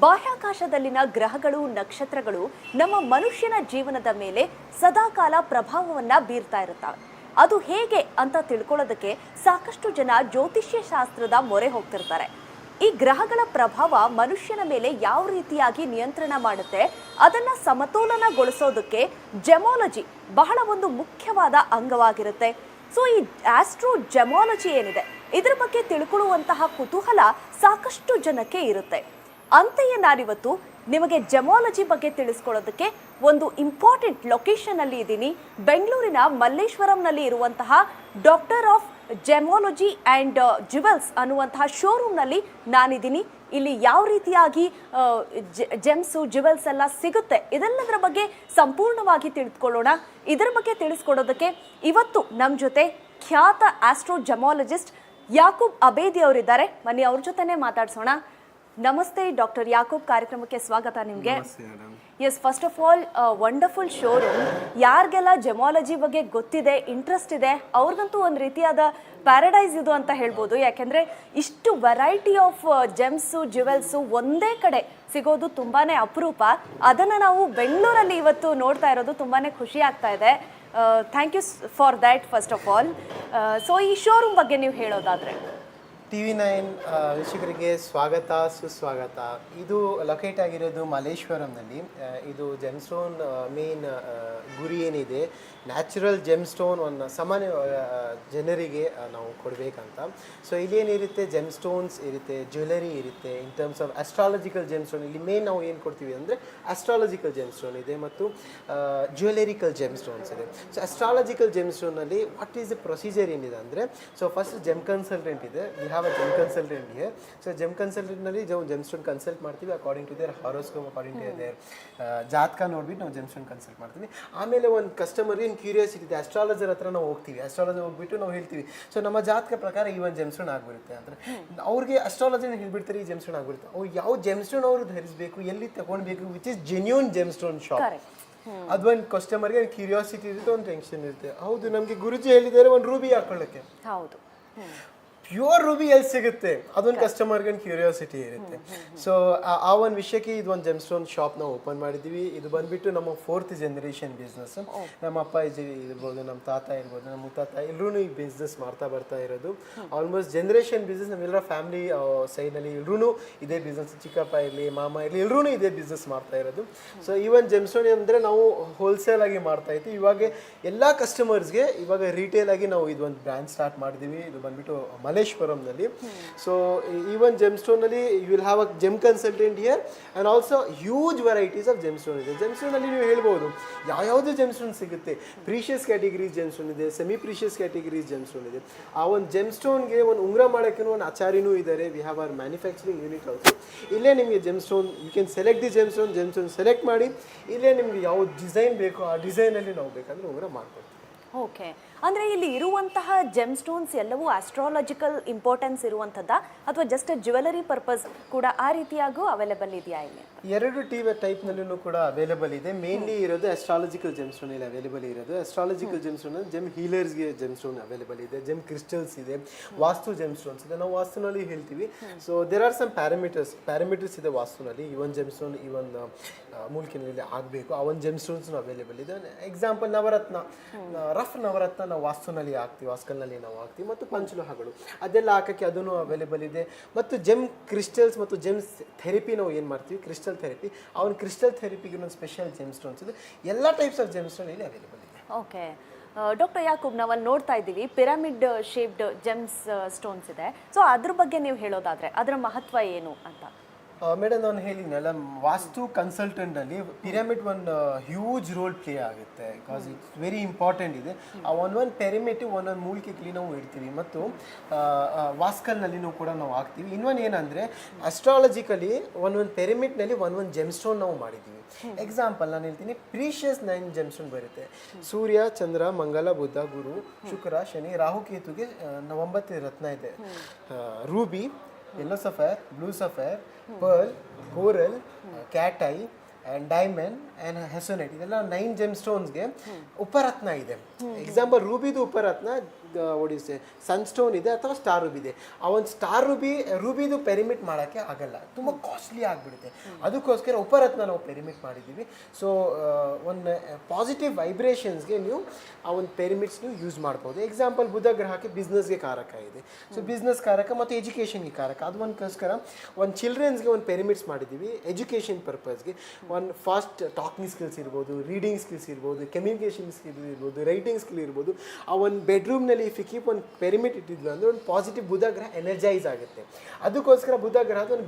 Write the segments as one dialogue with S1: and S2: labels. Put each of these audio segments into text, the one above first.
S1: ಬಾಹ್ಯಾಕಾಶದಲ್ಲಿನ ಗ್ರಹಗಳು ನಕ್ಷತ್ರಗಳು ನಮ್ಮ ಮನುಷ್ಯನ ಜೀವನದ ಮೇಲೆ ಸದಾಕಾಲ ಪ್ರಭಾವವನ್ನ ಬೀರ್ತಾ ಇರುತ್ತವೆ. ಅದು ಹೇಗೆ ಅಂತ ತಿಳ್ಕೊಳ್ಳೋದಕ್ಕೆ ಸಾಕಷ್ಟು ಜನ ಜ್ಯೋತಿಷ್ಯ ಶಾಸ್ತ್ರದ ಮೊರೆ ಹೋಗ್ತಿರ್ತಾರೆ. ಈ ಗ್ರಹಗಳ ಪ್ರಭಾವ ಮನುಷ್ಯನ ಮೇಲೆ ಯಾವ ರೀತಿಯಾಗಿ ನಿಯಂತ್ರಣ ಮಾಡುತ್ತೆ, ಅದನ್ನ ಸಮತೋಲನಗೊಳಿಸೋದಕ್ಕೆ ಜೆಮಾಲಜಿ ಬಹಳ ಒಂದು ಮುಖ್ಯವಾದ ಅಂಗವಾಗಿರುತ್ತೆ. ಸೊ ಈ ಆಸ್ಟ್ರೋ ಜೆಮಾಲಜಿ ಏನಿದೆ, ಇದ್ರ ಬಗ್ಗೆ ತಿಳ್ಕೊಳ್ಳುವಂತಹ ಕುತೂಹಲ ಸಾಕಷ್ಟು ಜನಕ್ಕೆ ಇರುತ್ತೆ. ಅಂತೆಯೇ ನಾನಿವತ್ತು ನಿಮಗೆ ಜೆಮಾಲಜಿ ಬಗ್ಗೆ ತಿಳಿಸ್ಕೊಳ್ಳೋದಕ್ಕೆ ಒಂದು ಇಂಪಾರ್ಟೆಂಟ್ ಲೊಕೇಶನ್ ಅಲ್ಲಿ ಇದ್ದೀನಿ. ಬೆಂಗಳೂರಿನ ಮಲ್ಲೇಶ್ವರಂನಲ್ಲಿ ಇರುವಂತಹ ಡಾಕ್ಟರ್ ಆಫ್ ಜೆಮಾಲಜಿ ಆ್ಯಂಡ್ ಜ್ಯುವೆಲ್ಸ್ ಅನ್ನುವಂತಹ ಶೋರೂಮ್ನಲ್ಲಿ ನಾನಿದ್ದೀನಿ. ಇಲ್ಲಿ ಯಾವ ರೀತಿಯಾಗಿ ಜೆಮ್ಸು ಜ್ಯುವೆಲ್ಸ್ ಎಲ್ಲ ಸಿಗುತ್ತೆ, ಇದೆಲ್ಲದರ ಬಗ್ಗೆ ಸಂಪೂರ್ಣವಾಗಿ ತಿಳಿದುಕೊಳ್ಳೋಣ. ಇದರ ಬಗ್ಗೆ ತಿಳಿಸ್ಕೊಡೋದಕ್ಕೆ ಇವತ್ತು ನಮ್ಮ ಜೊತೆ ಖ್ಯಾತ ಆಸ್ಟ್ರೋ ಜೆಮಾಲಜಿಸ್ಟ್ ಯಾಕೂಬ್ ಅಬೇದಿ ಅವರಿದ್ದಾರೆ. ಬನ್ನಿ ಅವ್ರ ಜೊತೆನೇ ಮಾತಾಡ್ಸೋಣ. ನಮಸ್ತೆ ಡಾಕ್ಟರ್ ಯಾಕೂಬ್, ಕಾರ್ಯಕ್ರಮಕ್ಕೆ ಸ್ವಾಗತ ನಿಮಗೆ. Yes, first of all wonderful showroom. ಯಾರಿಗೆಲ್ಲ ಜೆಮಾಲಜಿ ಬಗ್ಗೆ ಗೊತ್ತಿದೆ, ಇಂಟ್ರೆಸ್ಟ್ ಇದೆ, ಅವ್ರಿಗಂತೂ ಒಂದು ರೀತಿಯಾದ ಪ್ಯಾರಡೈಸ್ ಇದು ಅಂತ ಹೇಳ್ಬೋದು. ಯಾಕೆಂದರೆ ಇಷ್ಟು ವೆರೈಟಿ ಆಫ್ ಜೆಮ್ಸು ಜ್ಯುವೆಲ್ಸು ಒಂದೇ ಕಡೆ ಸಿಗೋದು ತುಂಬಾ ಅಪರೂಪ. ಅದನ್ನು ನಾವು ಬೆಂಗಳೂರಲ್ಲಿ ಇವತ್ತು ನೋಡ್ತಾ ಇರೋದು ತುಂಬಾ ಖುಷಿ ಆಗ್ತಾ ಇದೆ. Thank you for that first of all. So ಈ ಶೋರೂಮ್ ಬಗ್ಗೆ ನೀವು ಹೇಳೋದಾದರೆ.
S2: TV9 ವೀಕ್ಷಕರಿಗೆ ಸ್ವಾಗತ, ಸುಸ್ವಾಗತ. ಇದು ಲೊಕೇಟ್ ಆಗಿರೋದು ಮಲ್ಲೇಶ್ವರಂನಲ್ಲಿ. ಇದು ಜೆಮ್ಸ್ಟೋನ್ ಮೇನ್ ಗುರಿ ಏನಿದೆ, ನ್ಯಾಚುರಲ್ ಜೆಮ್ಸ್ಟೋನ್ ಒಂದು ಸಾಮಾನ್ಯ ಜನರಿಗೆ ನಾವು ಕೊಡಬೇಕಂತ. ಸೊ ಇಲ್ಲೇನಿರುತ್ತೆ, ಜೆಮ್ಸ್ಟೋನ್ಸ್ ಇರುತ್ತೆ, ಜ್ಯುವೆಲರಿ ಇರುತ್ತೆ. In terms of astrological gemstone ಇಲ್ಲಿ ಮೇನ್ ನಾವು ಏನು ಕೊಡ್ತೀವಿ ಅಂದರೆ ಅಸ್ಟ್ರಾಲಜಿಕಲ್ ಜೆಮ್ಸ್ಟೋನ್ ಇದೆ ಮತ್ತು ಜ್ಯುವೆಲರಿಕಲ್ ಜೆಮ್ಸ್ಟೋನ್ಸ್ ಇದೆ. ಸೊ ಅಸ್ಟ್ರಾಲಜಿಕಲ್ ಜೆಮ್ಸ್ಟೋನಲ್ಲಿ ವಾಟ್ ಈಸ್ ದ ಪ್ರೊಸೀಜರ್ ಏನಿದೆ ಅಂದರೆ, ಸೊ ಫಸ್ಟ್ ಜೆಮ್ ಕನ್ಸಲ್ಟೆಂಟ್ ಇದೆ. We have a gem consultant here. So gem ಕನ್ಸಲ್ಟೆಂಟ್ನಲ್ಲಿ ನಾವು ಜೆಮ್ಸ್ಟೋನ್ ಕನ್ಸಲ್ಟ್ ಮಾಡ್ತೀವಿ according to their horoscope, according to their ಜಾತಕ ನೋಡ್ಬಿಟ್ಟು ನಾವು ಜೆಮ್ಸ್ಟೋನ್ ಕನ್ಸಲ್ಟ್ ಮಾಡ್ತೀವಿ. ಆಮೇಲೆ ಒಂದು ಕಸ್ಟಮರ್ಗೆ ಏನು ಕ್ಯೂರಿಯಾಸಿಟಿ ಇದೆ, ಅಸ್ಟ್ರಾಲಜರ್ ಹತ್ರ ನಾವು ಹೋಗ್ತೀವಿ. ಅಸ್ಟ್ರಾಲಜರ್ ಹೋಗ್ಬಿಟ್ಟು ನಾವು ಹೇಳ್ತೀವಿ, ಸೊ ನಮ್ಮ ಜಾತಕ ಪ್ರಕಾರ ಈ ಒಂದು ಜೆಮ್ಸ್ಟೋನ್ ಆಗಿಬಿಡುತ್ತೆ ಅಂದರೆ ಅವ್ರಿಗೆ ಅಸ್ಟ್ರಾಲಜಿನ ಹೇಳ್ಬಿಡ್ತಾರೆ ಈ ಜೆಮ್ಸ್ಟೋನ್ ಆಗಿಬಿಡುತ್ತೆ. ಅವ್ರು ಯಾವ ಜೆಮ್ಸ್ಟೋನ್ ಅವರು ಧರಿಸಬೇಕು, ಎಲ್ಲಿ ತಗೊಳ್ಬೇಕು, which is genuine gemstone shop. ಅದೊಂದು ಕಸ್ಟಮರ್ಗೆ ಕ್ಯೂರಿಯಾಸಿಟಿ ಇರುತ್ತೆ, ಒಂದು ಟೆನ್ಷನ್ ಇರುತ್ತೆ. ಹೌದು, ನಮಗೆ ಗುರುಜಿ ಹೇಳಿದ್ದಾರೆ ಒಂದು ರೂಬಿ ಹಾಕೊಳ್ಳೋಕ್ಕೆ. ಹೌದು, ಪ್ಯೂರ್ ರೂಬಿ ಎಲ್ಲಿ ಸಿಗುತ್ತೆ, ಅದೊಂದು ಕಸ್ಟಮರ್ಗೆ ಒಂದು ಕ್ಯೂರಿಯಾಸಿಟಿ ಇರುತ್ತೆ. ಸೊ ಆ ಒಂದು ವಿಷಯಕ್ಕೆ ಇದು ಒಂದು ಜೆಮ್ಸ್ಟೋನ್ ಶಾಪ್ ನಾವು ಓಪನ್ ಮಾಡಿದ್ದೀವಿ. ಇದು ಬಂದ್ಬಿಟ್ಟು ನಮ್ಮ 4th ಜನರೇಷನ್ ಬಿಸ್ನೆಸ್. ನಮ್ಮ ಅಪ್ಪ ಇರ್ಬೋದು, ನಮ್ಮ ತಾತ ಇರ್ಬೋದು, ನಮ್ಮ ಮುತ್ತಾತ ಎಲ್ಲರೂ ಈ ಬಿಸ್ನೆಸ್ ಮಾಡ್ತಾ ಇರೋದು. ಆಲ್ಮೋಸ್ಟ್ ಜನರೇಷನ್ ಬಿಸ್ನೆಸ್ ನಮ್ಮೆಲ್ಲರ ಫ್ಯಾಮಿಲಿ ಸೈಡ್ನಲ್ಲಿ ಎಲ್ಲರೂ ಇದೇ ಬಿಸ್ನೆಸ್, ಚಿಕ್ಕಪ್ಪ ಇರಲಿ, ಮಾಮ ಇರಲಿ, ಎಲ್ಲರೂ ಇದೇ ಬಿಸ್ನೆಸ್ ಮಾಡ್ತಾ ಇರೋದು. ಸೊ ಈ ಒಂದು ಜೆಮ್ಸ್ಟೋನ್ ಅಂದರೆ ನಾವು ಹೋಲ್ಸೇಲ್ ಆಗಿ ಮಾಡ್ತಾ ಇದ್ವಿ. ಇವಾಗ ಎಲ್ಲ ಕಸ್ಟಮರ್ಸ್ಗೆ ಇವಾಗ ರಿಟೇಲ್ ಆಗಿ ನಾವು ಇದೊಂದು ಬ್ರ್ಯಾಂಡ್ ಸ್ಟಾರ್ಟ್ ಮಾಡಿದ್ದೀವಿ. ಇದು ಬಂದ್ಬಿಟ್ಟು ಮಲ್ಲೇಶ್ವರಂನಲ್ಲಿ. ಸೊ ಈವನ್ ಜೆಮ್ಸ್ಟೋನಲ್ಲಿ you will have a gem consultant here and also huge varieties of gemstone ಇದೆ. ಜೆಮ್ಸ್ಟೋನಲ್ಲಿ ನೀವು ಹೇಳ್ಬೋದು ಯಾವ್ಯಾವುದು ಜೆಮ್ಸ್ಟೋನ್ ಸಿಗುತ್ತೆ. ಪ್ರೀಷಿಯಸ್ ಕ್ಯಾಟಗರೀಸ್ ಜೆಮ್ಸ್ಟೋನ್ ಇದೆ, ಸೆಮಿ ಪ್ರೀಷಿಯಸ್ ಕ್ಯಾಟಗರೀಸ್ ಜೆಮ್ಸ್ಟೋನ್ ಇದೆ. ಆ ಒಂದು ಜೆಮ್ಸ್ಟೋನ್ಗೆ ಒಂದು ಉಂಗುರ ಮಾಡೋಕ್ಕೂ ಒಂದು ಆಚಾರಿನೂ ಇದ್ದಾರೆ. We have our manufacturing unit also. ಇಲ್ಲೇ ನಿಮಗೆ gemstone, you can select the gemstone select ಮಾಡಿ ಇಲ್ಲೇ ನಿಮ್ಗೆ ಯಾವ ಡಿಸೈನ್ ಬೇಕೋ ಆ ಡಿಸೈನಲ್ಲಿ ನಾವು ಬೇಕಂದ್ರೆ ಉಂಗುರ ಮಾಡ್ಕೊಡ್ತೀವಿ.
S1: ಓಕೆ, ಅಂದರೆ ಇಲ್ಲಿ ಇರುವಂತಹ ಜೆಮ್ ಸ್ಟೋನ್ಸ್ ಎಲ್ಲವೂ ಆಸ್ಟ್ರಾಲಜಿಕಲ್ ಇಂಪಾರ್ಟೆನ್ಸ್ ಇರುವಂಥದ್ದಾ ಅಥವಾ ಜಸ್ಟ್ ಜ್ಯುವೆಲರಿ ಪರ್ಪಸ್ ಕೂಡ ಆ ರೀತಿಯಾಗೂ ಅವೈಲೇಬಲ್ ಇದೆಯಾ ಇಲ್ಲಿ?
S2: ಎರಡು ಟೈಪ್ನಲ್ಲೂ ಕೂಡ ಅವೈಲೇಬಲ್ ಇದೆ. ಮೇನ್ಲಿ ಇರೋದು ಅಸ್ಟ್ರಾಲಜಿಕಲ್ ಜೆಮ್ ಸ್ಟೋನ್ ಇಲ್ಲಿ ಅವೈಲೇಬಲ್ ಇರೋದು. ಅಸ್ಟ್ರಾಲಜಿಕಲ್ ಜೆಮ್ ಸ್ಟೋನ್ ಜೆಮ್ ಹೀಲರ್ಸ್ಗೆ ಜೆಮ್ ಸ್ಟೋನ್ ಅವೈಲೇಬಲ್ ಇದೆ. ಜೆಮ್ ಕ್ರಿಸ್ಟಲ್ಸ್ ಇದೆ, ವಾಸ್ತು ಜೆಮ್ ಸ್ಟೋನ್ಸ್ ಇದೆ. ನಾವು ವಾಸ್ತುನಲ್ಲಿ ಹೇಳ್ತೀವಿ. So there are some parameters ಇದೆ ವಾಸ್ತುನಲ್ಲಿ. ಈ ಒಂದು ಜೆಮ್ ಸ್ಟೋನ್ ಈ ಒಂದು ಮೂಲ್ಕಿನಲ್ಲಿ ಆಗಬೇಕು, ಆ ಒಂದು ಜೆಮ್ ಸ್ಟೋನ್ಸ್ ಅವೈಲೇಬಲ್ ಇದೆ. ಎಕ್ಸಾಂಪಲ್ ನವರತ್ನ, ರಫ್ ನವರತ್ನ ನಾವು ವಾಸ್ತುನಲ್ಲಿ ಹಾಕ್ತೀವಿ, ವಾಸ್ಕಲ್ನಲ್ಲಿ ನಾವು ಹಾಕ್ತೀವಿ. ಮತ್ತು ಪಂಚಲೋಹಗಳು ಅದೆಲ್ಲ ಹಾಕೋಕ್ಕೆ ಅದೂ ಅವೈಲೇಬಲ್ ಇದೆ. ಮತ್ತು ಜೆಮ್ ಕ್ರಿಸ್ಟಲ್ಸ್ ಮತ್ತು ಜೆಮ್ಸ್ ಥೆರಪಿ ನಾವು ಏನು ಮಾಡ್ತೀವಿ, ಕ್ರಿಸ್ಟಲ್ ಥೆರಪಿ, ಆ ಒಂದು ಕ್ರಿಸ್ಟಲ್ ಥೆರಪಿಗೆ ಒಂದು ಸ್ಪೆಷಲ್ ಜೆಮ್ ಸ್ಟೋನ್ಸ್ ಇದೆ. ಎಲ್ಲ ಟೈಪ್ಸ್ ಆಫ್ ಜೆಮ್ ಸ್ಟೋನ್ ಇಲ್ಲಿ ಅವೈಲೇಬಲ್ ಇದೆ.
S1: ಓಕೆ ಡಾಕ್ಟರ್ ಯಾಕೂಬ್, ನಾವಲ್ಲಿ ನೋಡ್ತಾ ಇದ್ದೀವಿ ಪಿರಮಿಡ್ ಶೇಪ್ಡ್ ಜೆಮ್ಸ್ ಸ್ಟೋನ್ಸ್ ಇದೆ. ಸೊ ಅದ್ರ ಬಗ್ಗೆ ನೀವು ಹೇಳೋದಾದರೆ ಅದರ ಮಹತ್ವ ಏನು ಅಂತ?
S2: ಮೇಡಮ್, ನಾನು ಹೇಳಿದ್ನಲ್ಲ, ವಾಸ್ತು ಕನ್ಸಲ್ಟೆಂಟಲ್ಲಿ ಪಿರಮಿಡ್ ಒಂದು ಹ್ಯೂಜ್ ರೋಲ್ ಪ್ಲೇ ಆಗುತ್ತೆ. ಬಿಕಾಸ್ ಇಟ್ಸ್ ವೆರಿ ಇಂಪಾರ್ಟೆಂಟ್ ಇದೆ. ಆ ಒಂದೊಂದು ಪೆರಿಮಿಟ್ ಒಂದೊಂದು ಮೂಲಿಕೆಗೆ ನಾವು ಇಡ್ತೀವಿ ಮತ್ತು ವಾಸ್ಕಲ್ನಲ್ಲಿ ಕೂಡ ನಾವು ಹಾಕ್ತೀವಿ. ಇನ್ನೊಂದು ಏನಂದರೆ ಅಸ್ಟ್ರಾಲಜಿಕಲಿ ಒಂದೊಂದು ಪೆರಿಮಿಟ್ನಲ್ಲಿ ಒಂದೊಂದು ಜೆಮ್ಸ್ಟೋನ್ ನಾವು ಮಾಡಿದ್ದೀವಿ. ಎಕ್ಸಾಂಪಲ್ ನಾನು ಹೇಳ್ತೀನಿ, ಪ್ರೀಷಿಯಸ್ 9 ಜೆಮ್ಸ್ಟೋನ್ ಬರುತ್ತೆ. ಸೂರ್ಯ, ಚಂದ್ರ, ಮಂಗಲ, ಬುಧ, ಗುರು, ಶುಕ್ರ, ಶನಿ, ರಾಹು, ಕೇತುಗೆ 9 ರತ್ನ ಇದೆ. Ruby, yellow sapphire, blue sapphire, pearl, coral, cat eye and diamond and hesonite. ಇದೆಲ್ಲ 9 ಜೆಮ್ ಸ್ಟೋನ್ಸ್ಗೆ ಉಪರತ್ನ ಇದೆ. ಎಕ್ಸಾಂಪಲ್ ರೂಬಿದು ಉಪರತ್ನ ಓಡಿಸೆ ಸನ್ಸ್ಟೋನ್ ಇದೆ ಅಥವಾ ಸ್ಟಾರ್ ರೂಬಿ ಇದೆ. ಆ ಒಂದು ಸ್ಟಾರ್ ರೂಬಿದು ಪೆರಿಮಿಟ್ ಮಾಡೋಕ್ಕೆ ಆಗಲ್ಲ, ತುಂಬ ಕಾಸ್ಟ್ಲಿ ಆಗಿಬಿಡುತ್ತೆ. ಅದಕ್ಕೋಸ್ಕರ ಉಪರತ್ನ ನಾವು ಪೆರಿಮಿಟ್ ಮಾಡಿದ್ದೀವಿ. ಸೊ ಒಂದು ಪಾಸಿಟಿವ್ ವೈಬ್ರೇಷನ್ಸ್ಗೆ ನೀವು ಆ ಒಂದು ಪೆರಿಮಿಟ್ಸ್ ನೀವು ಯೂಸ್ ಮಾಡ್ಬೋದು. ಎಕ್ಸಾಂಪಲ್ ಬುಧ ಗ್ರಹಕ್ಕೆ ಬಿಸ್ನೆಸ್ಗೆ ಕಾರಕ ಇದೆ, ಸೊ ಬಿಸ್ನೆಸ್ ಕಾರಕ ಮತ್ತು ಎಜುಕೇಷನ್ಗೆ ಕಾರಕ. ಅದು ಒಂದಕ್ಕೋಸ್ಕರ ಒಂದು ಚಿಲ್ಡ್ರನ್ಸ್ಗೆ ಒಂದು ಪೆರಿಮಿಟ್ಸ್ ಮಾಡಿದ್ದೀವಿ ಎಜುಕೇಷನ್ ಪರ್ಪಸ್ಗೆ. ಒಂದು ಫಾಸ್ಟ್ ಟಾಕಿಂಗ್ ಸ್ಕಿಲ್ಸ್ ಇರ್ಬೋದು, ರೀಡಿಂಗ್ ಸ್ಕಿಲ್ಸ್ ಇರ್ಬೋದು, ಕಮ್ಯುನಿಕೇಷನ್ ಸ್ಕಿಲ್ ಇರ್ಬೋದು, ರೈಟಿಂಗ್ ಸ್ಕಿಲ್ ಇರ್ಬೋದು. ಆ ಒಂದು ಬೆಡ್ರೂಮ್ನಲ್ಲಿ ಇಫ್ ಯು ಕೀಪ್ ಒಂದು ಪೆರಿಮಿಟ್ ಇಟ್ಟಿದ್ಲು ಅಂದರೆ ಒಂದು ಪಾಸಿಟಿವ್ ಬುಧ ಗ್ರಹ ಎನರ್ಜೈಸ್ ಆಗುತ್ತೆ. ಅದಕ್ಕೋಸ್ಕರ ಬುಧ ಗ್ರಹದ ಒಂದು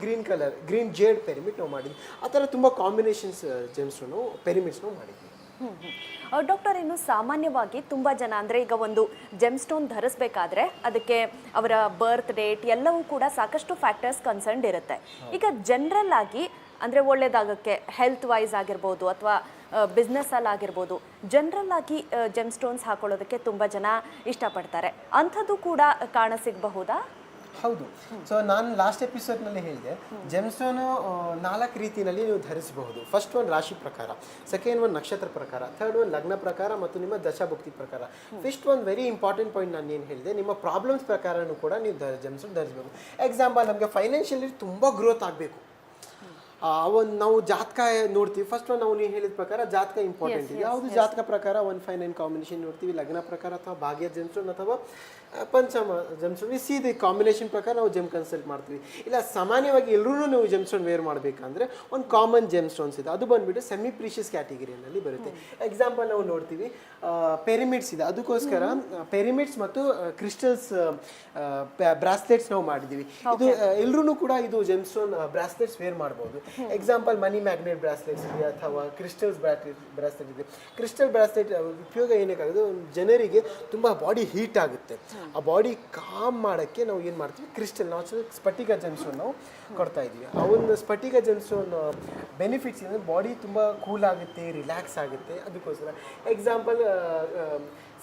S2: ಗ್ರೀನ್ ಜೇಡ್ ಪೆರಿಮಿಟ್ ನಾವು ಮಾಡಿದ್ವಿ. ಆ ಥರ ತುಂಬ ಕಾಂಬಿನೇಷನ್ಸ್ ಜೆಮ್ಸ್ಟೋನ್ ನಾವು ಪೆರಿಮಿಟ್ಸ್ ನಾವು ಮಾಡಿದ್ವಿ.
S1: ಡಾಕ್ಟರ್, ಇನ್ನು ಸಾಮಾನ್ಯವಾಗಿ ತುಂಬ ಜನ ಅಂದರೆ ಈಗ ಒಂದು ಜೆಮ್ಸ್ಟೋನ್ ಧರಿಸ್ಬೇಕಾದ್ರೆ ಅದಕ್ಕೆ ಅವರ ಬರ್ತ್ ಡೇಟ್ ಎಲ್ಲವೂ ಕೂಡ ಸಾಕಷ್ಟು ಫ್ಯಾಕ್ಟರ್ಸ್ ಕನ್ಸರ್ನ್ಡ್ ಇರುತ್ತೆ. ಈಗ ಜನರಲ್ ಆಗಿ ಅಂದರೆ ಒಳ್ಳೇದಾಗಕ್ಕೆ ಹೆಲ್ತ್ ವೈಸ್ ಆಗಿರ್ಬೋದು ಅಥವಾ ಬಿಸ್ನೆಸ್ಸಲ್ಲಿ ಆಗಿರ್ಬೋದು, ಜನರಲ್ ಆಗಿ ಜೆಮ್ಸ್ಟೋನ್ಸ್ ಹಾಕೊಳ್ಳೋದಕ್ಕೆ ತುಂಬ ಜನ ಇಷ್ಟಪಡ್ತಾರೆ. ಅಂಥದ್ದು ಕೂಡ ಕಾಣಸಿಗಬಹುದಾ?
S2: ಹೌದು. ಸೊ ನಾನು ಲಾಸ್ಟ್ ಎಪಿಸೋಡ್ನಲ್ಲಿ ಹೇಳಿದೆ, ಜೆಮ್ಸ್ಟೋನು 4 ರೀತಿಯಲ್ಲಿ ನೀವು ಧರಿಸಬಹುದು. ಫಸ್ಟ್ ಒಂದು ರಾಶಿ ಪ್ರಕಾರ, ಸೆಕೆಂಡ್ ಒಂದು ನಕ್ಷತ್ರ ಪ್ರಕಾರ, ಥರ್ಡ್ ಒಂದು ಲಗ್ನ ಪ್ರಕಾರ ಮತ್ತು ನಿಮ್ಮ ದಶಾಭುಕ್ತಿ ಪ್ರಕಾರ. ಫಸ್ಟ್ ಒಂದು ವೆರಿ ಇಂಪಾರ್ಟೆಂಟ್ ಪಾಯಿಂಟ್ ನಾನು ಏನು ಹೇಳಿದೆ, ನಿಮ್ಮ ಪ್ರಾಬ್ಲಮ್ಸ್ ಪ್ರಕಾರನೂ ಕೂಡ ನೀವು ಜೆಮ್ಸ್ಟೋನ್ ಧರಿಸಬೇಕು. ಎಕ್ಸಾಂಪಲ್, ನಮಗೆ ಫೈನಾನ್ಷಿಯಲಿ ತುಂಬ ಗ್ರೋತ್ ಆಗಬೇಕು, ಒಂದು ನಾವು ಜಾತಕ ನೋಡ್ತೀವಿ. ಫಸ್ಟ್ ಒಂದು ನಾವು ನೀವು ಹೇಳಿದ ಪ್ರಕಾರ ಜಾತಕ ಇಂಪಾರ್ಟೆಂಟ್ ಇದೆ. ಯಾವುದು ಜಾತಕ ಪ್ರಕಾರ 159 ಕಾಂಬಿನೇಷನ್ ನೋಡ್ತೀವಿ, ಲಗ್ನ ಪ್ರಕಾರ ಅಥವಾ ಭಾಗ್ಯ ಜೆಮ್ಸ್ಟೋನ್ ಅಥವಾ ಪಂಚಮ ಜೆಮ್ಸ್ಟೋನ್. ಈ ಸೀದೆ ಕಾಂಬಿನೇಷನ್ ಪ್ರಕಾರ ನಾವು ಜೆಮ್ ಕನ್ಸಲ್ಟ್ ಮಾಡ್ತೀವಿ. ಇಲ್ಲ ಸಾಮಾನ್ಯವಾಗಿ ಎಲ್ಲರೂ ನೀವು ಜೆಮ್ಸ್ಟೋನ್ ವೇರ್ ಮಾಡಬೇಕಂದ್ರೆ ಒಂದು ಕಾಮನ್ ಜೆಮ್ಸ್ಟೋನ್ಸ್ ಇದೆ, ಅದು ಬಂದುಬಿಟ್ಟು ಸೆಮಿ ಪ್ರೀಷಿಯಸ್ ಕ್ಯಾಟಗಿರಿಯಲ್ಲಿ ಬರುತ್ತೆ. ಎಕ್ಸಾಂಪಲ್ ನಾವು ನೋಡ್ತೀವಿ ಪೆರಿಮಿಟ್ಸ್ ಇದೆ, ಅದಕ್ಕೋಸ್ಕರ ಪೆರಿಮಿಟ್ಸ್ ಮತ್ತು ಕ್ರಿಸ್ಟಲ್ಸ್ ಬ್ರಾಸ್ಲೆಟ್ಸ್ ನಾವು ಮಾಡಿದ್ದೀವಿ. ಇದು ಎಲ್ಲರೂ ಕೂಡ ಇದು ಜೆಮ್ಸ್ಟೋನ್ ಬ್ರಾಸ್ಲೆಟ್ಸ್ ವೇರ್ ಮಾಡ್ಬೋದು. ಎಕ್ಸಾಂಪಲ್ ಮನಿ ಮ್ಯಾಗ್ನೆಟ್ ಬ್ರಾಸ್ಲೆಟ್ಸ್ ಇದೆ ಅಥವಾ ಕ್ರಿಸ್ಟಲ್ಸ್ ಬ್ರಾಸ್ಲೆಟ್ ಇದೆ. ಕ್ರಿಸ್ಟಲ್ ಬ್ರಾಸ್ಲೆಟ್ ಉಪಯೋಗ ಏನಕ್ಕಾಗುತ್ತೆ, ಜನರಿಗೆ ತುಂಬ ಬಾಡಿ ಹೀಟ್ ಆಗುತ್ತೆ, ಆ ಬಾಡಿ ಕಾಮ್ ಮಾಡೋಕ್ಕೆ ನಾವು ಏನು ಮಾಡ್ತೀವಿ, ಕ್ರಿಸ್ಟಲ್ ನಾವು ಸ್ಫಟಿಕ ಜೆಮ್ಸ್ಟೋನ್ ನಾವು ಕೊಡ್ತಾ ಇದ್ದೀವಿ. ಆ ಒಂದು ಸ್ಫಟಿಕ ಜೆಮ್ಸ್ಟೋನ್ ಬೆನಿಫಿಟ್ಸ್ ಅಂದರೆ ಬಾಡಿ ತುಂಬ ಕೂಲ್ ಆಗುತ್ತೆ, ರಿಲ್ಯಾಕ್ಸ್ ಆಗುತ್ತೆ. ಅದಕ್ಕೋಸ್ಕರ ಎಕ್ಸಾಂಪಲ್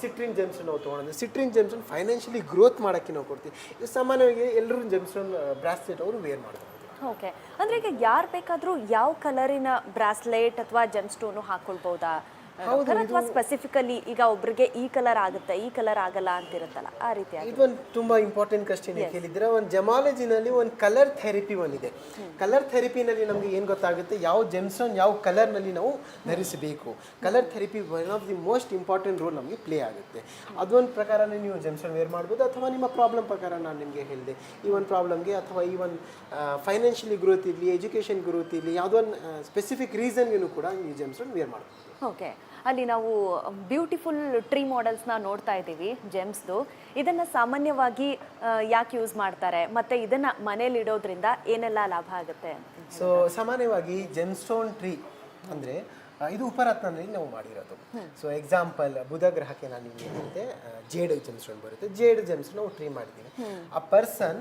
S2: ಸಿಟ್ರಿನ್ ಜೆಮ್ಸ್ಟೋನ್ ನಾವು ತೊಗೊಂಡ್ರೆ, ಸಿಟ್ರಿನ್ ಜೆಮ್ಸ್ಟೋನ್ ಫೈನಾನ್ಷಿಯಲಿ ಗ್ರೋತ್ ಮಾಡೋಕ್ಕೆ ನಾವು ಕೊಡ್ತೀವಿ. ಇದು ಸಾಮಾನ್ಯವಾಗಿ ಎಲ್ಲರೂ ಜೆಮ್ಸ್ಟೋನ್ ಬ್ರಾಸ್ಲೆಟ್ ಅವರು ವೇರ್ ಮಾಡ್ತಾರೆ.
S1: ಓಕೆ, ಅಂದರೆ ಈಗ ಯಾರು ಬೇಕಾದರೂ ಯಾವ ಕಲರಿನ ಬ್ರಾಸ್ಲೆಟ್ ಅಥವಾ ಜೆಮ್ಸ್ಟೋನು ಹಾಕೊಳ್ಬಹುದಾ ಅಥವಾ ಸ್ಪೆಸಿಫಿಕಲಿ ಈಗ ಒಬ್ರಿಗೆ ಈ ಕಲರ್ ಆಗುತ್ತೆ ಈ ಕಲರ್ ಆಗಲ್ಲ ಅಂತಿರುತ್ತಲ್ಲ ಆ ರೀತಿ?
S2: ಇದೊಂದು ತುಂಬ ಇಂಪಾರ್ಟೆಂಟ್ ಕ್ವಶನ್ ಕೇಳಿದ್ರೆ, ಒಂದು ಜಮಾಲಜಿನಲ್ಲಿ ಒಂದು ಕಲರ್ ಥೆರಪಿ ಒಂದಿದೆ. ಕಲರ್ ಥೆರಪಿನಲ್ಲಿ ನಮಗೆ ಏನು ಗೊತ್ತಾಗುತ್ತೆ, ಯಾವ ಜೆಮ್ಸ್ಟೋನ್ ಯಾವ ಕಲರ್ನಲ್ಲಿ ನಾವು ಧರಿಸಬೇಕು. Colour therapy one of the most important role ನಮಗೆ ಪ್ಲೇ ಆಗುತ್ತೆ. ಅದೊಂದು ಪ್ರಕಾರನೇ ನೀವು ಜೆಮ್ಸ್ಟೋನ್ ವೇರ್ ಮಾಡ್ಬೋದು. ಅಥವಾ ನಿಮ್ಮ ಪ್ರಾಬ್ಲಮ್ ಪ್ರಕಾರ ನಾನು ನಿಮಗೆ ಹೇಳಿದೆ, ಈ ಒಂದು ಪ್ರಾಬ್ಲಮ್ಗೆ ಅಥವಾ ಈ ಒಂದು ಫೈನಾನ್ಷಿಯಲಿ ಗ್ರೋತ್ ಇರಲಿ, ಎಜುಕೇಷನ್ ಗ್ರೋತ್ ಇರಲಿ, ಯಾವುದೋ ಒಂದು ಸ್ಪೆಸಿಫಿಕ್ ರೀಸನ್ಗೂ ಕೂಡ ಈ ಜೆಮ್ಸ್ಟೋನ್ ವೇರ್ ಮಾಡ್ಬೋದು.
S1: ಓಕೆ, ಅಲ್ಲಿ ನಾವು ಬ್ಯೂಟಿಫುಲ್ ಟ್ರೀ ಮಾಡೆಲ್ಸ್ನ ನೋಡ್ತಾ ಇದ್ದೀವಿ ಜೆಮ್ಸ್ದು. ಇದನ್ನು ಸಾಮಾನ್ಯವಾಗಿ ಯಾಕೆ ಯೂಸ್ ಮಾಡ್ತಾರೆ ಮತ್ತು ಇದನ್ನು ಮನೇಲಿ ಇಡೋದ್ರಿಂದ ಏನೆಲ್ಲ ಲಾಭ ಆಗುತ್ತೆ?
S2: ಸೊ ಸಾಮಾನ್ಯವಾಗಿ ಜೆಮ್ಸ್ಟೋನ್ ಟ್ರೀ ಅಂದರೆ ಇದು ಉಪರತ್ನಲ್ಲಿ ನಾವು ಮಾಡಿರೋದು. ಸೊ ಎಕ್ಸಾಂಪಲ್ ಬುಧ ಗ್ರಹಕ್ಕೆ ನಾನು ನಿಮಗೆ ಹೇಳಿದೆ ಜೇಡ್ ಜೆಮ್ಸ್ಟೋನ್ ಬರುತ್ತೆ, ಜೇಡ್ ಜೆಮ್ಸ್ಟೋನ್ ನಾವು ಟ್ರೀ ಮಾಡಿದ್ದೀವಿ. ಆ ಪರ್ಸನ್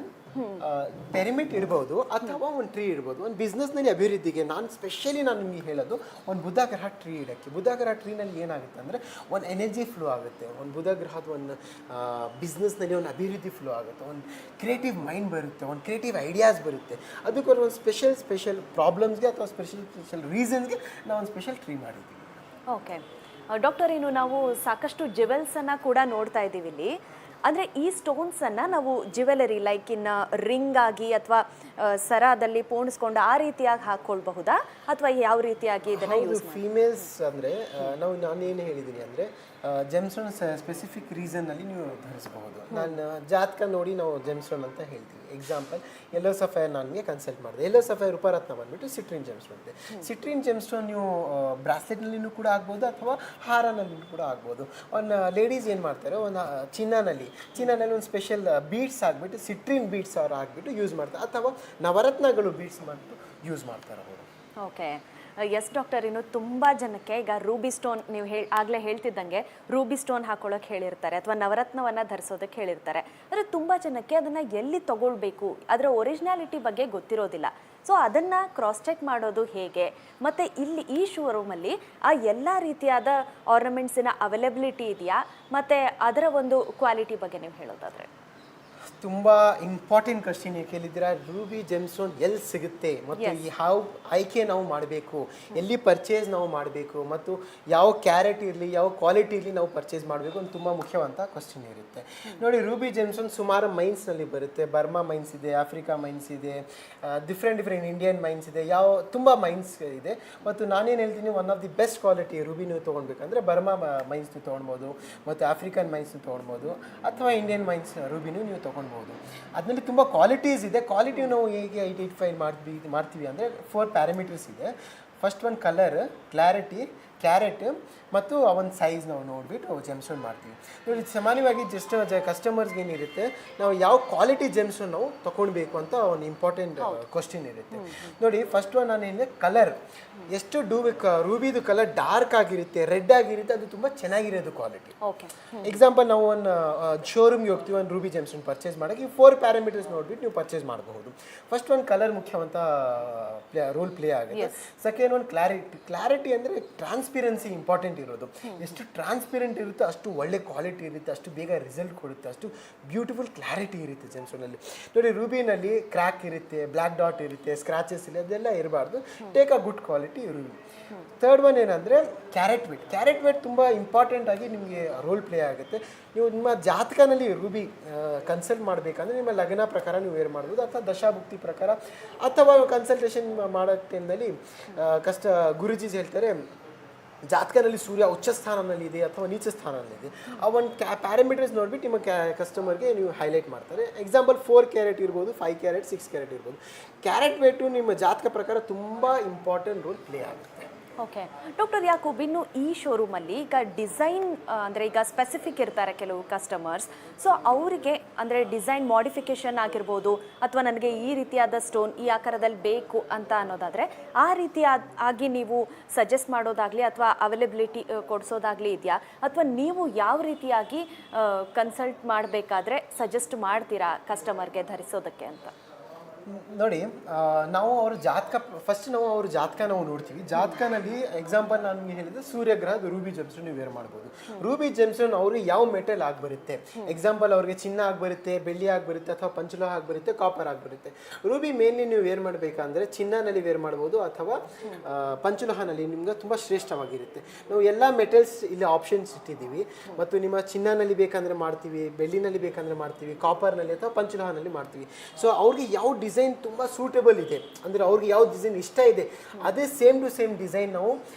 S2: ಪೆರಿಮಿಟ್ ಇಡ್ಬೋದು ಅಥವಾ ಒಂದು ಟ್ರೀ ಇಡ್ಬೋದು. ಒಂದು ಬಿಸ್ನೆಸ್ನಲ್ಲಿ ಅಭಿವೃದ್ಧಿಗೆ ನಾನು ನಿಮಗೆ ಹೇಳೋದು ಒಂದು ಬುಧ ಗ್ರಹ ಟ್ರೀ ಇಡೋಕ್ಕೆ. ಬುಧ ಗ್ರಹ ಟ್ರೀನಲ್ಲಿ ಏನಾಗುತ್ತೆ ಅಂದರೆ ಒಂದು ಎನರ್ಜಿ ಫ್ಲೋ ಆಗುತ್ತೆ, ಒಂದು ಬುಧ ಗ್ರಹದ ಒಂದು ಬಿಸ್ನೆಸ್ನಲ್ಲಿ ಒಂದು ಅಭಿವೃದ್ಧಿ ಫ್ಲೋ ಆಗುತ್ತೆ, ಒಂದು ಕ್ರಿಯೇಟಿವ್ ಮೈಂಡ್ ಬರುತ್ತೆ, ಒಂದು ಕ್ರಿಯೇಟಿವ್ ಐಡಿಯಾಸ್ ಬರುತ್ತೆ. ಅದಕ್ಕೋಸ್ಕರ ಒಂದು ಸ್ಪೆಷಲ್ ಪ್ರಾಬ್ಲಮ್ಸ್ಗೆ ಅಥವಾ ಸ್ಪೆಷಲ್ ರೀಸನ್ಸ್ಗೆ ನಾವು ಒಂದು ಸ್ಪೆಷಲ್ ಟ್ರೀ ಮಾಡಿದ್ದೀವಿ.
S1: ಓಕೆ ಡಾಕ್ಟರ್, ಇನ್ನು ನಾವು ಸಾಕಷ್ಟು ಜ್ಯುವೆಲ್ಸನ್ನು ಕೂಡ ನೋಡ್ತಾ ಇದ್ದೀವಿ ಇಲ್ಲಿ. ಅಂದರೆ ಈ ಸ್ಟೋನ್ಸನ್ನು ನಾವು ಜ್ಯುವೆಲರಿ ಲೈಕ್ ಇನ್ನು ರಿಂಗ್ ಆಗಿ ಅಥವಾ ಸರದಲ್ಲಿ ಪೋಣಿಸ್ಕೊಂಡು ಆ ರೀತಿಯಾಗಿ ಹಾಕ್ಕೊಳ್ಬಹುದಾ ಅಥವಾ ಯಾವ ರೀತಿಯಾಗಿ ಇದನ್ನು ಯೂಸ್?
S2: ಫೀಮೇಲ್ಸ್ ಅಂದರೆ ನಾನೇನು ಹೇಳಿದ್ದೀನಿ ಅಂದರೆ ಜೆಮ್ಸ್ಟೋನ್ ಸ್ಪೆಸಿಫಿಕ್ ರೀಸನ್ನಲ್ಲಿ ನೀವು ಧರಿಸಬಹುದು. ನಾನು ಜಾತಕ ನೋಡಿ ನಾವು ಜೆಮ್ಸ್ಟೋನ್ ಅಂತ ಹೇಳ್ತೀವಿ. ಎಕ್ಸಾಂಪಲ್ ಯೆಲ್ಲೋ ಸಫೈರ್ ನನಗೆ ಕನ್ಸಲ್ಟ್ ಮಾಡಿದೆ. ಯೆಲ್ಲೋ ಸಫೈರ್ ಉಪರತ್ನ ಬಂದುಬಿಟ್ಟು ಸಿಟ್ರಿನ್ ಜೆಮ್ಸ್ಟೋನ್ ಇದೆ. ಸಿಟ್ರಿನ್ ಜೆಮ್ಸ್ಟೋನ್ ನೀವು ಬ್ರಾಸ್ಲೆಟ್ನಲ್ಲಿನೂ ಕೂಡ ಆಗ್ಬೋದು ಅಥವಾ ಹಾರನಲ್ಲಿನೂ ಕೂಡ ಆಗ್ಬೋದು. ಒಂದು ಲೇಡೀಸ್ ಏನು ಮಾಡ್ತಾರೆ, ಒಂದು ಚಿನ್ನನಲ್ಲಿ ಒಂದು ಸ್ಪೆಷಲ್ ಬೀಡ್ಸ್ ಆಗಿಬಿಟ್ಟು ಸಿಟ್ರಿನ್ ಬೀಡ್ಸ್ ಅವ್ರು ಆಗಿಬಿಟ್ಟು ಯೂಸ್ ಮಾಡ್ತಾರೆ, ಅಥವಾ ನವರತ್ನಗಳು ಬೀಡ್ಸ್ ಮಾಡಿಬಿಟ್ಟು ಯೂಸ್ ಮಾಡ್ತಾರೆ ಅವರು.
S1: ಓಕೆ, ಎಸ್ ಡಾಕ್ಟರ್, ಇನ್ನು ತುಂಬ ಜನಕ್ಕೆ ಈಗ ರೂಬಿ ಸ್ಟೋನ್ ನೀವು ಆಗಲೇ ಹೇಳ್ತಿದ್ದಂಗೆ ರೂಬಿ ಸ್ಟೋನ್ ಹಾಕೊಳ್ಳೋಕೆ ಹೇಳಿರ್ತಾರೆ ಅಥವಾ ನವರತ್ನವನ್ನು ಧರಿಸೋದಕ್ಕೆ ಹೇಳಿರ್ತಾರೆ. ಆದರೆ ತುಂಬ ಜನಕ್ಕೆ ಅದನ್ನು ಎಲ್ಲಿ ತೊಗೊಳ್ಬೇಕು, ಅದರ ಒರಿಜಿನಾಲಿಟಿ ಬಗ್ಗೆ ಗೊತ್ತಿರೋದಿಲ್ಲ. ಸೊ ಅದನ್ನು ಕ್ರಾಸ್ ಚೆಕ್ ಮಾಡೋದು ಹೇಗೆ? ಮತ್ತು ಇಲ್ಲಿ ಈ ಶೋರೂಮಲ್ಲಿ ಆ ಎಲ್ಲ ರೀತಿಯಾದ ಆರ್ನಮೆಂಟ್ಸಿನ ಅವೈಲಬಿಲಿಟಿ ಇದೆಯಾ? ಮತ್ತು ಅದರ ಒಂದು ಕ್ವಾಲಿಟಿ ಬಗ್ಗೆ ನೀವು ಹೇಳೋದಾದರೆ?
S2: ತುಂಬಾ ಇಂಪಾರ್ಟೆಂಟ್ ಕ್ವಶನ್ ನೀವು ಕೇಳಿದ್ದೀರಾ. ರೂಬಿ ಜೆಮ್ಸ್ಟೋನ್ ಎಲ್ಲಿ ಸಿಗುತ್ತೆ ಮತ್ತು ಯಾವ ಆಯ್ಕೆ ನಾವು ಮಾಡಬೇಕು, ಎಲ್ಲಿ ಪರ್ಚೇಸ್ ನಾವು ಮಾಡಬೇಕು ಮತ್ತು ಯಾವ ಕ್ಯಾರೆಟ್ ಇರಲಿ ಯಾವ ಕ್ವಾಲಿಟಿ ಇರಲಿ ನಾವು ಪರ್ಚೇಸ್ ಮಾಡಬೇಕು ಅಂತ ತುಂಬ ಮುಖ್ಯವಂತ ಕ್ವಶನ್ ಇರುತ್ತೆ. ನೋಡಿ, ರೂಬಿ ಜೆಮ್ಸ್ಟೋನ್ ಸುಮಾರು ಮೈನ್ಸ್ನಲ್ಲಿ ಬರುತ್ತೆ. ಬರ್ಮಾ ಮೈನ್ಸ್ ಇದೆ, ಆಫ್ರಿಕಾ ಮೈನ್ಸ್ ಇದೆ, ಡಿಫ್ರೆಂಟ್ ಇಂಡಿಯನ್ ಮೈನ್ಸ್ ಇದೆ, ತುಂಬ ಮೈನ್ಸ್ ಇದೆ. ಮತ್ತು ನಾನೇನು ಹೇಳ್ತೀನಿ, one of the best quality Ruby ನೀವು ತೊಗೊಳ್ಬೇಕಂದ್ರೆ ಬರ್ಮಾ ಮೈನ್ಸ್ ನೀವು ತೊಗೊಳ್ಬೋದು, ಮತ್ತು ಆಫ್ರಿಕನ್ ಮೈನ್ಸ್ ತೊಗೊಳ್ಬೋದು, ಅಥವಾ ಇಂಡಿಯನ್ ಮೈನ್ಸ್ ರೂಬಿನೂ ನೀವು ತೊಗೊಳ್ಬೋದು. ಅದರಲ್ಲಿ ತುಂಬ ಕ್ವಾಲಿಟೀಸ್ ಇದೆ. ಕ್ವಾಲಿಟಿ ನಾವು ಹೇಗೆ ಐಡೆಂಟಿಫೈ ಮಾಡ್ತೀವಿ ಅಂದರೆ 4 ಪ್ಯಾರಾಮೀಟರ್ಸ್ ಇದೆ. First one colour, clarity, carrot ಮತ್ತು ಒಂದು ಸೈಜ್ ನಾವು ನೋಡಿಬಿಟ್ಟು ಜೆಮ್ಸ್ಟೋನ್ ಮಾಡ್ತೀವಿ. ನೋಡಿ, ಸಾಮಾನ್ಯವಾಗಿ ಜಸ್ಟ್ ಕಸ್ಟಮರ್ಸ್ಗೆ ಏನಿರುತ್ತೆ, ನಾವು ಯಾವ ಕ್ವಾಲಿಟಿ ಜೆಮ್ಸ್ಟೋನ್ ನಾವು ತೊಗೊಳ್ಬೇಕು ಅಂತ ಒಂದು ಇಂಪಾರ್ಟೆಂಟ್ ಕ್ವಶನ್ ಇರುತ್ತೆ. ನೋಡಿ, ಫಸ್ಟ್ ಒನ್ ನಾನೇನಿದೆ ಕಲರ್, ಎಷ್ಟು ರೂಬಿದು ಕಲರ್ ಡಾರ್ಕ್ ಆಗಿರುತ್ತೆ, ರೆಡ್ ಆಗಿರುತ್ತೆ, ಅದು ತುಂಬ ಚೆನ್ನಾಗಿರೋದು ಕ್ವಾಲಿಟಿ. ಎಕ್ಸಾಂಪಲ್, ನಾವು ಒಂದು ಶೋರೂಮ್ಗೆ ಹೋಗ್ತೀವಿ, ಒಂದು ರೂಬಿ ಜೆಮ್ಸ್ಟೋನ್ ಪರ್ಚೇಸ್ ಮಾಡೋಕ್ಕೆ 4 ಪ್ಯಾರಾಮೀಟರ್ಸ್ ನೋಡಿಬಿಟ್ಟು ನೀವು ಪರ್ಚೇಸ್ ಮಾಡಬಹುದು. ಫಸ್ಟ್ ಒಂದು ಕಲರ್ ಮುಖ್ಯವಂತ ರೋಲ್ ಪ್ಲೇ ಆಗುತ್ತೆ. ಸೆಕೆಂಡ್ ಒಂದು ಕ್ಲಾರಿಟಿ ಅಂದರೆ ಟ್ರಾನ್ಸ್ಪಿರೆನ್ಸಿ ಇಂಪಾರ್ಟೆಂಟ್ ಇರೋದು. ಎಷ್ಟು ಟ್ರಾನ್ಸ್ಪಿರೆಂಟ್ ಇರುತ್ತೆ ಅಷ್ಟು ಒಳ್ಳೆ ಕ್ವಾಲಿಟಿ ಇರುತ್ತೆ, ಅಷ್ಟು ಬೇಗ ರಿಸಲ್ಟ್ ಕೊಡುತ್ತೆ, ಅಷ್ಟು ಬ್ಯೂಟಿಫುಲ್ ಕ್ಲಾರಿಟಿ ಇರುತ್ತೆ ಜೆಮ್ಸ್ಟೋನಲ್ಲಿ. ನೋಡಿ, ರೂಬಿನಲ್ಲಿ ಕ್ರ್ಯಾಕ್ ಇರುತ್ತೆ, ಬ್ಲ್ಯಾಕ್ ಡಾಟ್ ಇರುತ್ತೆ, ಸ್ಕ್ರಾಚಸ್ ಇಲ್ಲ, ಅದೆಲ್ಲ ಇರಬಾರ್ದು. Take a good quality Ruby. Third one ಏನಂದರೆ ಕ್ಯಾರೆಟ್ ವೇಟ್ ತುಂಬ ಇಂಪಾರ್ಟೆಂಟ್ ಆಗಿ ನಿಮಗೆ ರೋಲ್ ಪ್ಲೇ ಆಗುತ್ತೆ. ನೀವು ನಿಮ್ಮ ಜಾತಕನಲ್ಲಿ ರೂಬಿ ಕನ್ಸಲ್ಟ್ ಮಾಡಬೇಕಂದ್ರೆ ನಿಮ್ಮ ಲಗ್ನ ಪ್ರಕಾರ ನೀವು ವೇರ್ ಮಾಡ್ಬೋದು, ಅಥವಾ ದಶಾಭುಕ್ತಿ ಪ್ರಕಾರ, ಅಥವಾ ಕನ್ಸಲ್ಟೇಷನ್ ಮಾಡೋ ಟೈಮ್ನಲ್ಲಿ ಗುರುಜೀಸ್ ಹೇಳ್ತಾರೆ ಜಾತಕದಲ್ಲಿ ಸೂರ್ಯ ಉಚ್ಚ ಸ್ಥಾನದಲ್ಲಿ ಇದೆ ಅಥವಾ ನೀಚ ಸ್ಥಾನದಲ್ಲಿದೆ. ಆ ಒಂದು ಪ್ಯಾರಾಮೀಟರ್ಸ್ ನೋಡಿಬಿಟ್ಟು ನಿಮ್ಮ ಕಸ್ಟಮರ್ಗೆ ನೀವು ಹೈಲೈಟ್ ಮಾಡ್ತಾರೆ. ಎಕ್ಸಾಂಪಲ್ 4 ಕ್ಯಾರೆಟ್ ಇರ್ಬೋದು, 5 ಕ್ಯಾರೆಟ್, 6 ಕ್ಯಾರೆಟ್ ಇರ್ಬೋದು. ಕ್ಯಾರೆಟ್ ವೇಟು ನಿಮ್ಮ ಜಾತಕ ಪ್ರಕಾರ ತುಂಬ ಇಂಪಾರ್ಟೆಂಟ್ ರೋಲ್ ಪ್ಲೇ ಆಗುತ್ತೆ.
S1: ಓಕೆ ಡಾಕ್ಟರ್ ಯಾಕೂಬ್, ಇನ್ನು ಈ ಶೋರೂಮಲ್ಲಿ ಈಗ ಡಿಸೈನ್ ಅಂದರೆ ಈಗ ಸ್ಪೆಸಿಫಿಕ್ ಇರ್ತಾರೆ ಕೆಲವು ಕಸ್ಟಮರ್ಸ್, ಸೊ ಅವರಿಗೆ ಅಂದರೆ ಡಿಸೈನ್ ಮಾಡಿಫಿಕೇಷನ್ ಆಗಿರ್ಬೋದು, ಅಥವಾ ನನಗೆ ಈ ರೀತಿಯಾದ ಸ್ಟೋನ್ ಈ ಆಕಾರದಲ್ಲಿ ಬೇಕು ಅಂತ ಅನ್ನೋದಾದರೆ ಆ ಆಗಿ ನೀವು ಸಜೆಸ್ಟ್ ಮಾಡೋದಾಗಲಿ ಅಥವಾ ಅವೈಲಬಿಲಿಟಿ ಕೊಡಿಸೋದಾಗಲಿ ಇದೆಯಾ, ಅಥವಾ ನೀವು ಯಾವ ರೀತಿಯಾಗಿ ಕನ್ಸಲ್ಟ್ ಮಾಡಬೇಕಾದ್ರೆ ಸಜೆಸ್ಟ್ ಮಾಡ್ತೀರಾ ಕಸ್ಟಮರ್ಗೆ ಧರಿಸೋದಕ್ಕೆ ಅಂತ?
S2: ನೋಡಿ, ನಾವು ಅವ್ರ ಜಾತಕ ನಾವು ನೋಡ್ತೀವಿ. ಜಾತಕನಲ್ಲಿ ಎಕ್ಸಾಂಪಲ್ ನಾನು ಹೇಳಿದ್ರೆ ಸೂರ್ಯಗ್ರಹದ ರೂಬಿ ಜೆಮ್ಸ್ಟೋನ್ ನೀವು ವೇರ್ ಮಾಡ್ಬೋದು. ರೂಬಿ ಜೆಮ್ಸ್ಟೋನ್ ಅವ್ರಿಗೆ ಯಾವ ಮೆಟಲ್ ಆಗಿಬರುತ್ತೆ, ಎಕ್ಸಾಂಪಲ್ ಅವ್ರಿಗೆ ಚಿನ್ನ ಆಗಿಬರುತ್ತೆ, ಬೆಳ್ಳಿ ಆಗಿಬರುತ್ತೆ, ಅಥವಾ ಪಂಚಲೋಹ ಆಗಿಬರುತ್ತೆ, ಕಾಪರ್ ಆಗಿಬರುತ್ತೆ. ರೂಬಿ ಮೇನ್ಲಿ ನೀವು ವೇರ್ ಮಾಡಬೇಕಂದ್ರೆ ಚಿನ್ನನಲ್ಲಿ ವೇರ್ ಮಾಡ್ಬೋದು, ಅಥವಾ ಪಂಚಲೋಹನಲ್ಲಿ ನಿಮ್ಗೆ ತುಂಬ ಶ್ರೇಷ್ಠವಾಗಿರುತ್ತೆ. ನಾವು ಎಲ್ಲ ಮೆಟಲ್ಸ್ ಇಲ್ಲಿ ಆಪ್ಷನ್ಸ್ ಇಟ್ಟಿದ್ದೀವಿ. ಮತ್ತು ನಿಮ್ಮ ಚಿನ್ನನಲ್ಲಿ ಬೇಕಂದರೆ ಮಾಡ್ತೀವಿ, ಬೆಳ್ಳಿನಲ್ಲಿ ಬೇಕಂದರೆ ಮಾಡ್ತೀವಿ, ಕಾಪರ್ನಲ್ಲಿ ಅಥವಾ ಪಂಚಲೋಹನಲ್ಲಿ ಮಾಡ್ತೀವಿ. ಸೊ ಅವ್ರಿಗೆ ಯಾವ ಡಿಸೈನ್ ತುಂಬ ಸೂಟೇಬಲ್ ಇದೆ ಅಂದರೆ ಅವ್ರಿಗೆ ಯಾವ ಡಿಸೈನ್ ಇಷ್ಟ ಇದೆ ಅದೇ ಸೇಮ್ ಟು ಸೇಮ್ ಡಿಸೈನ್ ನಾವು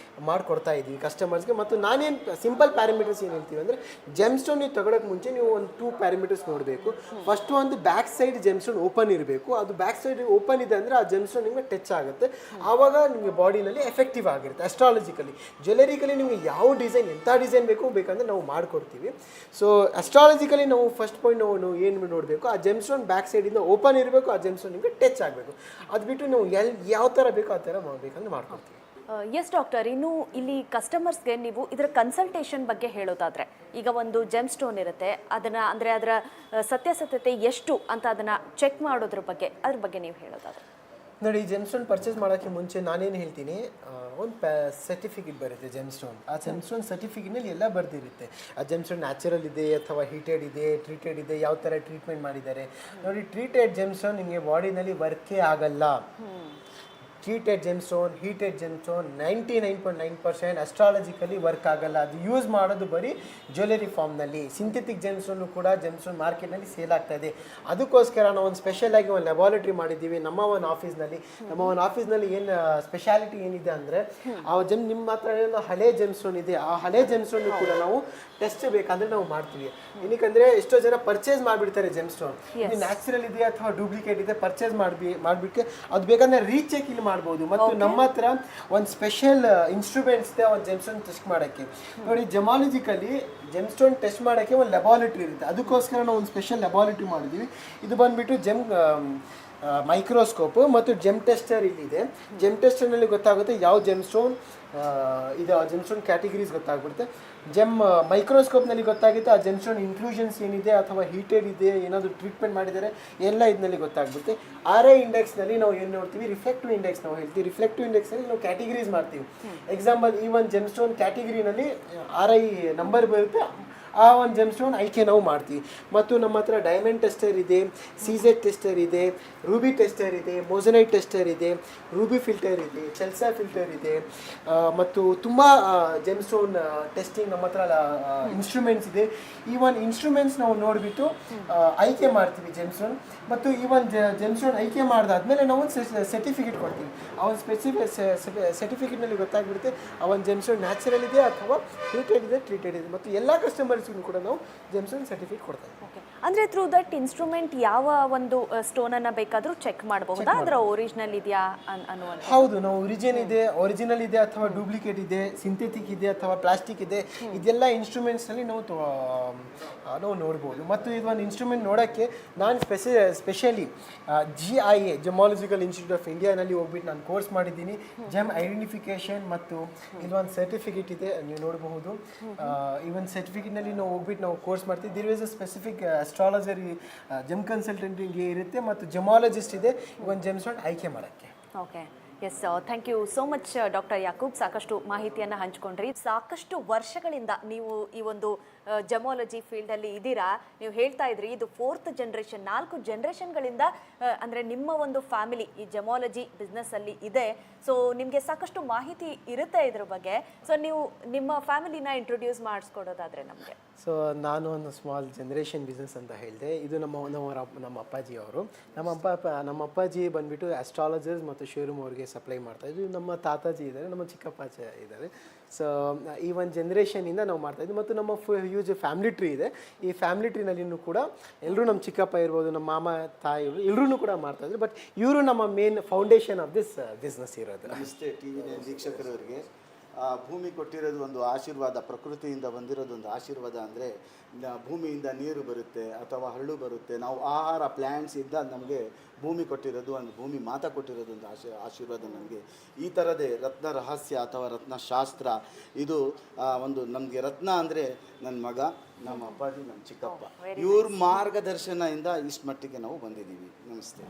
S2: ಮಾಡಿಕೊಡ್ತಾ ಇದ್ದೀವಿ ಕಸ್ಟಮರ್ಸ್ಗೆ. ಮತ್ತು ನಾನೇನು ಸಿಂಪಲ್ ಪ್ಯಾರಾಮೀಟರ್ಸ್ ಏನು ಹೇಳ್ತೀವಿ ಅಂದರೆ, ಜೆಮ್ಸ್ಟೋನ್ ನೀವು ತಗೊಳ್ಳೋಕೆ ಮುಂಚೆ ನೀವು ಒಂದು 2 ಪ್ಯಾರಾಮೀಟರ್ಸ್ ನೋಡಬೇಕು. ಫಸ್ಟ್ ಒಂದು ಬ್ಯಾಕ್ ಸೈಡ್ ಜೆಮ್ಸ್ಟೋನ್ ಓಪನ್ ಇರಬೇಕು. ಅದು ಬ್ಯಾಕ್ ಸೈಡ್ ಓಪನ್ ಇದೆ ಅಂದರೆ ಆ ಜೆಮ್ಸ್ಟೋನ್ ನಿಮಗೆ ಟಚ್ ಆಗುತ್ತೆ, ಆವಾಗ ನಿಮಗೆ ಬಾಡಿನಲ್ಲಿ ಎಫೆಕ್ಟಿವ್ ಆಗಿರುತ್ತೆ. ಅಸ್ಟ್ರಾಲಜಿಕಲಿ ಜ್ಯುವೆಲರಿಕಲಿ ನಿಮಗೆ ಯಾವ ಡಿಸೈನ್ ಎಂಥ ಡಿಸೈನ್ ಬೇಕಂದ್ರೆ ನಾವು ಮಾಡಿಕೊಡ್ತೀವಿ. ಸೊ ಅಸ್ಟ್ರಾಲಜಿಕಲಿ ನಾವು ಫಸ್ಟ್ ಪಾಯಿಂಟ್ ನಾವು ಏನು ನೋಡಬೇಕು, ಆ ಜೆಮ್ಸ್ಟೋನ್ ಬ್ಯಾಕ್ ಸೈಡಿಂದ ಓಪನ್ ಇರಬೇಕು, ಆ ಜೆಮ್ಸ್ಟೋನ್ ನಿಮಗೆ ಟಚ್ ಆಗಬೇಕು. ಅದು ಬಿಟ್ಟು ನೀವು ಯಾವ ಥರ ಬೇಕೋ ಆ ಥರ ಮಾಡಬೇಕಂದ್ರೆ ಮಾಡ್ಕೊಡ್ತೀವಿ.
S1: ಎಸ್ ಡಾಕ್ಟರ್, ಇನ್ನು ಇಲ್ಲಿ ಕಸ್ಟಮರ್ಸ್ಗೆ ನೀವು ಇದರ ಕನ್ಸಲ್ಟೇಷನ್ ಬಗ್ಗೆ ಹೇಳೋದಾದರೆ, ಈಗ ಒಂದು ಜೆಮ್ ಸ್ಟೋನ್ ಇರುತ್ತೆ, ಅದನ್ನು ಅಂದರೆ ಅದರ ಸತ್ಯಾಸತ್ಯತೆ ಎಷ್ಟು ಅಂತ ಅದನ್ನು ಚೆಕ್ ಮಾಡೋದ್ರ ಬಗ್ಗೆ ನೀವು ಹೇಳೋದಾದರೆ?
S2: ನೋಡಿ, ಜೆಮ್ಸ್ಟೋನ್ ಪರ್ಚೇಸ್ ಮಾಡೋಕ್ಕೆ ಮುಂಚೆ ನಾನೇನು ಹೇಳ್ತೀನಿ, ಒಂದು ಸರ್ಟಿಫಿಕೇಟ್ ಬರುತ್ತೆ ಜೆಮ್ಸ್ಟೋನ್. ಆ ಜೆಮ್ಸ್ಟೋನ್ ಸರ್ಟಿಫಿಕೇಟ್ನಲ್ಲಿ ಎಲ್ಲ ಬರೆದಿರುತ್ತೆ. ಆ ಜೆಮ್ಸ್ಟೋನ್ ನ್ಯಾಚುರಲ್ ಇದೆ ಅಥವಾ ಹೀಟೆಡ್ ಇದೆ, ಟ್ರೀಟೆಡ್ ಇದೆ, ಯಾವ ಥರ ಟ್ರೀಟ್ಮೆಂಟ್ ಮಾಡಿದ್ದಾರೆ. ನೋಡಿ, ಟ್ರೀಟೆಡ್ ಜೆಮ್ಸ್ಟೋನ್ ನಿಮಗೆ ಬಾಡಿನಲ್ಲಿ ವರ್ಕೇ ಆಗಲ್ಲ. Treated gemstone, heated gemstone 99.9% astrologically work ಆಗಲ್ಲ. ಅದು ಯೂಸ್ ಮಾಡೋದು ಬರೀ ಜ್ಯುವೆಲರಿ ಫಾರ್ಮ್ನಲ್ಲಿ. ಸಿಂಥೆಟಿಕ್ ಜೆಮ್ಸ್ಟೋನು ಕೂಡ ಜೆಮ್ಸ್ಟೋನ್ ಮಾರ್ಕೆಟ್ನಲ್ಲಿ ಸೇಲ್ ಆಗ್ತಾ ಇದೆ. ಅದಕ್ಕೋಸ್ಕರ ನಾವು ಒಂದು ಸ್ಪೆಷಲ್ ಆಗಿ ಒಂದು ಲ್ಯಾಬಾರೇಟ್ರಿ ಮಾಡಿದ್ದೀವಿ ನಮ್ಮ ಒಂದು ಆಫೀಸ್ನಲ್ಲಿ. ಏನು ಸ್ಪೆಷಾಲಿಟಿ ಏನಿದೆ ಅಂದರೆ, ಆ ನಿಮ್ಮ ಹತ್ರ ಏನೋ ಹಳೆ ಜೆಮ್ಸ್ಟೋನ್ ಇದೆ, ಆ ಹಳೆ ಜೆಮ್ಸ್ಟೋನ್ ಕೂಡ ನಾವು ಟೆಸ್ಟ್ ಬೇಕಂದ್ರೆ ನಾವು ಮಾಡ್ತೀವಿ. ಏನಕ್ಕಂದರೆ ಎಷ್ಟೋ ಜನ ಪರ್ಚೇಸ್ ಮಾಡಿಬಿಡ್ತಾರೆ ಜೆಮ್ಸ್ಟೋನ್, ಇದು ನ್ಯಾಚುರಲ್ ಇದೆ ಅಥವಾ ಡೂಪ್ಲಿಕೇಟ್ ಇದೆ ಪರ್ಚೇಸ್ ಮಾಡಿಬಿಟ್ಟು ಅದು ಬೇಕಂದ್ರೆ ರೀಚೆಕ್ ಇಲ್ಲಿ ಮಾಡ್ಬೋದು. ಮತ್ತು ನಮ್ಮ ಹತ್ರ ಒಂದು ಸ್ಪೆಷಲ್ ಇನ್ಸ್ಟ್ರೂಮೆಂಟ್ಸ್ ಇದೆ ಒಂದು ಜೆಮ್ಸ್ಟೋನ್ ಟೆಸ್ಟ್ ಮಾಡೋಕ್ಕೆ. ನೋಡಿ, ಜಮಾಲಜಿಕಲಿ ಜೆಮ್ಸ್ಟೋನ್ ಟೆಸ್ಟ್ ಮಾಡೋಕ್ಕೆ ಒಂದು ಲ್ಯಾಬಾರೇಟ್ರಿ ಇರುತ್ತೆ. ಅದಕ್ಕೋಸ್ಕರ ನಾವು ಒಂದು ಸ್ಪೆಷಲ್ ಲ್ಯಾಬಾರೇಟ್ರಿ ಮಾಡಿದ್ದೀವಿ. ಇದು ಬಂದುಬಿಟ್ಟು ಮೈಕ್ರೋಸ್ಕೋಪ್ ಮತ್ತು ಜೆಮ್ ಟೆಸ್ಟರ್ ಇಲ್ಲಿದೆ. ಜೆಮ್ ಟೆಸ್ಟರ್ನಲ್ಲಿ ಗೊತ್ತಾಗುತ್ತೆ ಯಾವ ಜೆಮ್ಸ್ಟೋನ್ ಇದು, ಆ ಜೆಮ್ಸ್ಟೋನ್ ಕ್ಯಾಟಗರೀಸ್ ಗೊತ್ತಾಗ್ಬಿಡುತ್ತೆ. ಮೈಕ್ರೋಸ್ಕೋಪ್ನಲ್ಲಿ ಗೊತ್ತಾಗುತ್ತೆ ಆ ಜೆಮ್ಸ್ಟೋನ್ ಇನ್ಕ್ಲೂಷನ್ಸ್ ಏನಿದೆ ಅಥವಾ ಹೀಟೆಡ್ ಇದೆ, ಏನಾದರೂ ಟ್ರೀಟ್ಮೆಂಟ್ ಮಾಡಿದ್ದಾರೆ, ಎಲ್ಲ ಇದರಲ್ಲಿ ಗೊತ್ತಾಗ್ಬಿಡುತ್ತೆ. RI ಇಂಡೆಕ್ಸ್ನಲ್ಲಿ ನಾವು ಏನು ನೋಡ್ತೀವಿ, ರಿಫ್ಲೆಕ್ಟಿವ್ ಇಂಡೆಕ್ಸ್ ನಾವು ಹೇಳ್ತೀವಿ. ರಿಫ್ಲೆಕ್ಟಿವ್ ಇಂಡೆಕ್ಸ್ನಲ್ಲಿ ನಾವು ಕ್ಯಾಟಗರೀಸ್ ಮಾಡ್ತೀವಿ. ಎಕ್ಸಾಂಪಲ್, ಈ ಒಂದು ಜೆಮ್ಸ್ಟೋನ್ ಕ್ಯಾಟಗರಿನಲ್ಲಿ RI ನಂಬರ್ ಬರುತ್ತೆ, ಆ ಒಂದು ಜೆಮ್ ಸ್ಟೋನ್ ಆಯ್ಕೆ ನಾವು ಮಾಡ್ತೀವಿ. ಮತ್ತು ನಮ್ಮ ಹತ್ರ ಡೈಮಂಡ್ ಟೆಸ್ಟರ್ ಇದೆ, CZ ಟೆಸ್ಟರ್ ಇದೆ, ರೂಬಿ ಟೆಸ್ಟರ್ ಇದೆ, ಮೋಸನೈಟ್ ಟೆಸ್ಟರ್ ಇದೆ, ರೂಬಿ ಫಿಲ್ಟರ್ ಇದೆ, ಚೆಲ್ಸಾ ಫಿಲ್ಟರ್ ಇದೆ, ಮತ್ತು ತುಂಬ ಜೆಮ್ ಸ್ಟೋನ್ ಟೆಸ್ಟಿಂಗ್ ನಮ್ಮ ಹತ್ರ ಇನ್ಸ್ಟ್ರೂಮೆಂಟ್ಸ್ ಇದೆ. ಈ ಒಂದು ಇನ್ಸ್ಟ್ರೂಮೆಂಟ್ಸ್ ನಾವು ನೋಡಿಬಿಟ್ಟು ಆಯ್ಕೆ ಮಾಡ್ತೀವಿ ಜೆಮ್ ಸ್ಟೋನ್. ಮತ್ತು ಈ ಒಂದು ಜೆಮ್ ಸ್ಟೋನ್ ಆಯ್ಕೆ ಮಾಡಿದಾದ್ಮೇಲೆ ನಾವು ಒಂದು ಸರ್ಟಿಫಿಕೇಟ್ ಕೊಡ್ತೀವಿ. ಆ ಒಂದು ಸರ್ಟಿಫಿಕೇಟ್ನಲ್ಲಿ ಗೊತ್ತಾಗ್ಬಿಡುತ್ತೆ ಆ ಒಂದು ಜೆಮ್ ಸ್ಟೋನ್ ನ್ಯಾಚುರಲ್ ಇದೆ ಅಥವಾ ಟ್ರೀಟೆಡ್ ಇದೆ. ಮತ್ತು ಎಲ್ಲ ಕಸ್ಟಮರ್ಸ್ಗೂ ಕೂಡ ನಾವು ಜೆಮ್ ಸ್ಟೋನ್ ಸರ್ಟಿಫಿಕೇಟ್ ಕೊಡ್ತಾ ಇದ್ದೀವಿ.
S1: ಅಂದ್ರೆ ಥ್ರೂ ದಟ್ ಇನ್ಸ್ಟ್ರೂಮೆಂಟ್ ಯಾವ ಒಂದು ಸ್ಟೋನ್ ಅನ್ನ ಬೇಕಾದ್ರೂ ಚೆಕ್ ಮಾಡಬಹುದಾ, ಅದರ ಒರಿಜಿನಲ್ ಇದೆಯಾ ಅನ್ನುವಂಥ?
S2: ಹೌದು, ನಾವು ಒರಿಜಿನಲ್ ಇದೆ ಅಥವಾ ಡೂಪ್ಲಿಕೇಟ್ ಇದೆ, ಸಿಂಥೆಟಿಕ್ ಇದೆ ಅಥವಾ ಪ್ಲಾಸ್ಟಿಕ್ ಇದೆ, ಇದೆಲ್ಲ ಇನ್ಸ್ಟ್ರೂಮೆಂಟ್ಸ್ನಲ್ಲಿ ನಾವು ನೋಡ್ಬೋದು. ಮತ್ತು ಇದೊಂದು ಇನ್ಸ್ಟ್ರೂಮೆಂಟ್ ನೋಡೋಕ್ಕೆ ನಾನು ಸ್ಪೆಷಲಿ GIA ಜೆಮಾಲಜಿಕಲ್ ಇನ್ಸ್ಟಿಟ್ಯೂಟ್ ಆಫ್ ಇಂಡಿಯಾನಲ್ಲಿ ಹೋಗ್ಬಿಟ್ಟು ನಾನು ಕೋರ್ಸ್ ಮಾಡಿದ್ದೀನಿ. ಜೆಮ್ ಐಡೆಂಟಿಫಿಕೇಶನ್ ಮತ್ತು ಇದೊಂದು ಸರ್ಟಿಫಿಕೇಟ್ ಇದೆ, ನೀವು ನೋಡಬಹುದು. ಈ ಒಂದು ಸರ್ಟಿಫಿಕೇಟ್ನಲ್ಲಿ ನಾವು ಹೋಗ್ಬಿಟ್ಟು ನಾವು ಕೋರ್ಸ್ ಮಾಡ್ತೀವಿ. There is a specific astrologer gem ಕನ್ಸಲ್ಟೆಂಟಿಗೆ ಇರುತ್ತೆ ಮತ್ತು ಜೆಮಾಲಜಿಸ್ಟ್ ಇದೆ ಒಂದು ಜೆಮ್ ಸ್ಟೋನ್ ಆಯ್ಕೆ ಮಾಡೋಕ್ಕೆ.
S1: Okay, yes, thank you so much doctor Yakub. ಸಾಕಷ್ಟು ಮಾಹಿತಿಯನ್ನು ಹಂಚ್ಕೊಂಡ್ರಿ. ಸಾಕಷ್ಟು ವರ್ಷಗಳಿಂದ ನೀವು ಈ ಒಂದು ಜೆಮಾಲಜಿ ಫೀಲ್ಡಲ್ಲಿ ಇದ್ದೀರಾ. ನೀವು ಹೇಳ್ತಾ ಇದ್ರಿ ಇದು 4th ಜನರೇಷನ್, 4 ಜನರೇಷನ್ಗಳಿಂದ ಅಂದರೆ ನಿಮ್ಮ ಒಂದು ಫ್ಯಾಮಿಲಿ ಈ ಜೆಮಾಲಜಿ ಬಿಸ್ನೆಸ್ಸಲ್ಲಿ ಇದೆ. ಸೊ ನಿಮಗೆ ಸಾಕಷ್ಟು ಮಾಹಿತಿ ಇರುತ್ತೆ ಇದ್ರ ಬಗ್ಗೆ. ಸೊ ನೀವು ನಿಮ್ಮ ಫ್ಯಾಮಿಲಿನ ಇಂಟ್ರೊಡ್ಯೂಸ್ ಮಾಡಿಸ್ಕೊಡೋದಾದರೆ ನಮಗೆ.
S2: ಸೊ ನಾನು ಒಂದು ಸ್ಮಾಲ್ ಜನರೇಷನ್ ಬಿಸ್ನೆಸ್ ಅಂತ ಹೇಳಿದೆ. ಇದು ನಮ್ಮ ಅಪ್ಪಾಜಿ ಅವರು. ನಮ್ಮ ಅಪ್ಪಾಜಿ ಬಂದುಬಿಟ್ಟು ಆಸ್ಟ್ರಾಲಜರ್ಸ್ ಮತ್ತು ಶೋರೂಮ್ ಅವ್ರಿಗೆ ಸಪ್ಲೈ ಮಾಡ್ತಾಯಿದ್ವಿ. ನಮ್ಮ ತಾತಾಜಿ ಇದ್ದಾರೆ, ನಮ್ಮ ಚಿಕ್ಕಪ್ಪಾಜಿ ಇದ್ದಾರೆ. ಸೊ ಈ ಒಂದು ಜನ್ರೇಷನಿಂದ ನಾವು ಮಾಡ್ತಾಯಿದ್ವಿ. ಮತ್ತು ನಮ್ಮ ಹ್ಯೂಜ್ ಫ್ಯಾಮಿಲಿ ಟ್ರೀ ಇದೆ. ಈ ಫ್ಯಾಮಿಲಿ ಟ್ರೀನಲ್ಲಿನೂ ಕೂಡ ಎಲ್ಲರೂ ನಮ್ಮ ಚಿಕ್ಕಪ್ಪ ಇರ್ಬೋದು, ನಮ್ಮ ಮಾಮ ತಾಯಿಯವರು ಎಲ್ಲರೂ ಕೂಡ ಮಾಡ್ತಾಯಿದ್ರು. ಬಟ್ ಇವರು ನಮ್ಮ main foundation of this business ಇರೋದು.
S3: ನಮಸ್ತೆ TV ವೀಕ್ಷಕರವರಿಗೆ. ಭೂಮಿ ಕೊಟ್ಟಿರೋದು ಒಂದು ಆಶೀರ್ವಾದ, ಪ್ರಕೃತಿಯಿಂದ ಬಂದಿರೋದು ಒಂದು ಆಶೀರ್ವಾದ. ಅಂದರೆ ಭೂಮಿಯಿಂದ ನೀರು ಬರುತ್ತೆ ಅಥವಾ ಹಳ್ಳು ಬರುತ್ತೆ. ನಾವು ಆಹಾರ ಪ್ಲ್ಯಾಂಟ್ಸಿಂದ ನಮಗೆ ಭೂಮಿ ಕೊಟ್ಟಿರೋದು, ಒಂದು ಭೂಮಿ ಮಾತಾ ಕೊಟ್ಟಿರೋದು ಒಂದು ಆಶೀರ್ವಾದ ನಮಗೆ. ಈ ಥರದೇ ರತ್ನ ರಹಸ್ಯ ಅಥವಾ ರತ್ನಶಾಸ್ತ್ರ ಇದು ಒಂದು ನಮಗೆ ರತ್ನ ಅಂದರೆ ನನ್ನ ಮಗ, ನಮ್ಮ ಅಪ್ಪಾಜಿ, ನಮ್ಮ ಚಿಕ್ಕಪ್ಪ, ಇವ್ರ ಮಾರ್ಗದರ್ಶನದಿಂದ ಇಷ್ಟು ಮಟ್ಟಿಗೆ ನಾವು ಬಂದಿದ್ದೀವಿ. ನಮಸ್ತೆ.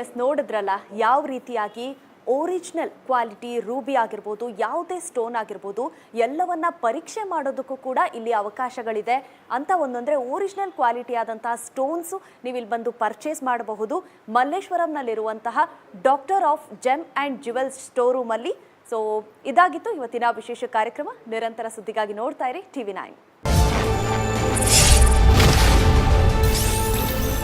S1: ಎಸ್, ನೋಡಿದ್ರಲ್ಲ ಯಾವ ರೀತಿಯಾಗಿ ಒರಿಜಿನಲ್ ಕ್ವಾಲಿಟಿ ರೂಬಿ ಆಗಿರ್ಬೋದು, ಯಾವುದೇ ಸ್ಟೋನ್ ಆಗಿರ್ಬೋದು, ಎಲ್ಲವನ್ನ ಪರೀಕ್ಷೆ ಮಾಡೋದಕ್ಕೂ ಕೂಡ ಇಲ್ಲಿ ಅವಕಾಶಗಳಿದೆ ಅಂತ. ಒಂದೊಂದರೆ ಒರಿಜಿನಲ್ ಕ್ವಾಲಿಟಿ ಆದಂತಹ ಸ್ಟೋನ್ಸು ನೀವು ಇಲ್ಲಿ ಬಂದು ಪರ್ಚೇಸ್ ಮಾಡಬಹುದು ಮಲ್ಲೇಶ್ವರಂನಲ್ಲಿರುವಂತಹ doctor of gem and jewels store ರೂಮಲ್ಲಿ. ಸೊ ಇದಾಗಿತ್ತು ಇವತ್ತಿನ ವಿಶೇಷ ಕಾರ್ಯಕ್ರಮ. ನಿರಂತರ ಸುದ್ದಿಗಾಗಿ ನೋಡ್ತಾ ಇರಿ TV9.